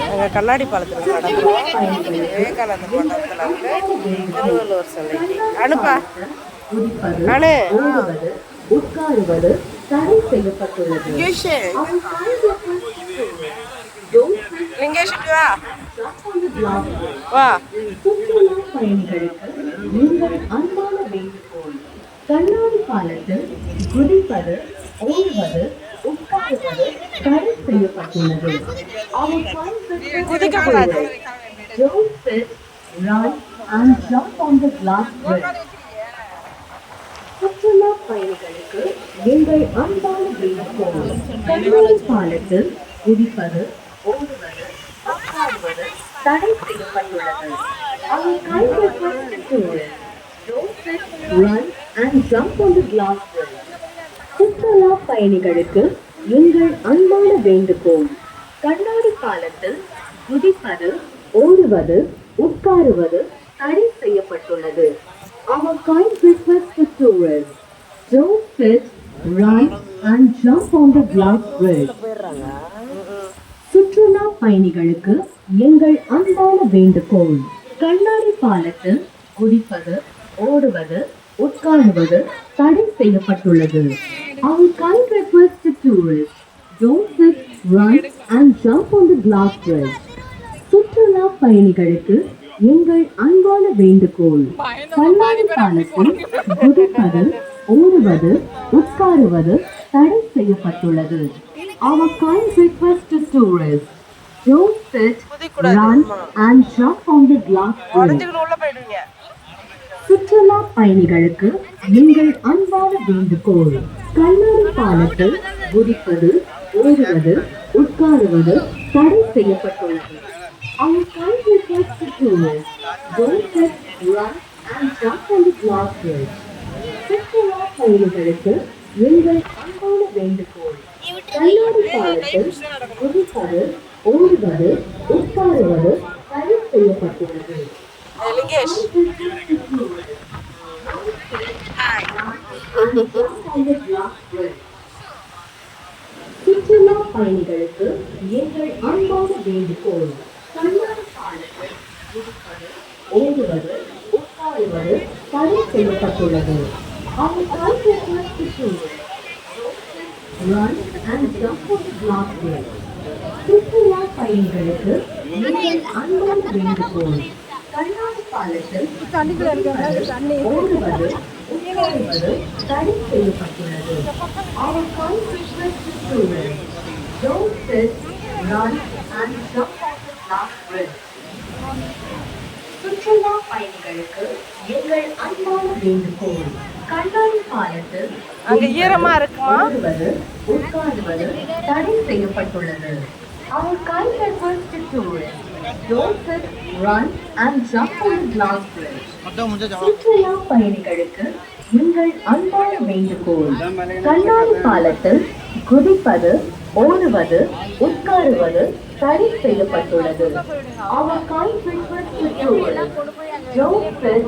நாங்கள் கண்ணாடி பாலத்தில் நடக்கிறோம். விவேகானந்தர் மண்டபத்தில் இருந்து திருவள்ளுவர் சிலைக்கு அனுப்பா அனு உட்காருவது தடை செய்யப்பட்டுள்ளது. லிங்கேஷ் வா வா. சுற்றுலா பயணிகளுக்கு நீங்கள் அன்பான வேண்டுகோள். கண்ணாடி பாலத்தில் குதிப்பது, ஓடுவது, உட்காருவது தடை செய்யப்பட்டுள்ளது. குதிக்கக்கூடாது. Don't sit, run and jump on the glass bridge. சுற்றுலா பயணிகளுக்கு எங்கள் அன்பான வேண்டுகோள். கண்ணாடி பாலத்தில் குதிப்பது, ஓடுவது, உட்காருவது தடை செய்யப்பட்டுள்ளது. Our kind request to tourists, don't sit, run and jump on the glass bridge. சுற்றுலா பயணிகளுக்கு எங்கள் அன்பான வேண்டுகோள். கண்ணாடி பாலத்தில் குதிப்பது, ஓடுவது, உட்காருவது தடை செய்யப்பட்டுள்ளது. Our kind request to tourists, don't sit, run and jump on the glass bridge. சுற்றுலா பயணிகளுக்கு எங்கள் அன்பான வேண்டுகோள். கண்ணாடி பாலத்தில் குதிப்பது, ஓடுவது, உட்காருவது தடை செய்யப்பட்டுள்ளது. Our kind request to tourists, don't sit, run and jump on the glass bridge. சுற்றுலா பயணிகளுக்கு எங்கள் அன்பான வேண்டுகோள். கண்ணாடி பாலத்தில் குதிப்பது, ஓடுவது, உட்காருவது தடை செய்யப்பட்டுள்ளது. Our kind request to tourists, don't sit, run and jump on the glass bridge. சுற்றுலா பயணிகளுக்கு எங்கள் அன்பான வேண்டுகோள். கண்ணாடி பாலத்தில் குதிப்பது, ஓடுவது, உட்காருவது தடை செய்யப்பட்டுள்ளது. Our kind request to tourists, don't sit, run and jump on the glass bridge. சுற்றுலா பயணிகளுக்கு எங்கள் அன்பான வேண்டுகோள். கண்ணாடி பாலத்தில் குதிப்பது, ஓடுவது, உட்காருவது தடை செய்யப்பட்டுள்ளது. சுற்றுலா பயணிகளுக்கு எங்கள் அன்பான வேண்டுகோள். கண்ணாடி பாலத்தில் குதிப்பது, ஓடுவது, உட்காருவது தடை செய்யப்பட்டுள்ளது. Our kind request to tourists, run and jump on the glass bridge. சுற்றுலா பயணிகளுக்கு எங்கள் அன்பான வேண்டுகோள். கண்ணாடி பாலத்தில் ஓடுவது, உட்காருவது தடை செய்யப்பட்டுள்ளது. Our kind request to tourists, don't sit, run and jump on the glass bridge. சுற்றுலா பயணிகளுக்கு எங்கள் அன்பான வேண்டுகோள். கண்ணாடி பாலத்தில் அங்க ஈரமா இருக்குமா? ஓடுவது, உட்காருவது தடை செய்யப்பட்டுள்ளது. Our kind request to tourists, don't sit, run and jump on the glass bridge. சுற்றுலா பயணிகளுக்கு எங்கள் அன்பான வேண்டுகோள். கண்ணாடி பாலத்தில் குதிப்பது, ஓடுவது, உட்காருவது தடை செய்யப்பட்டுள்ளது. Our kind request to tourists, don't sit,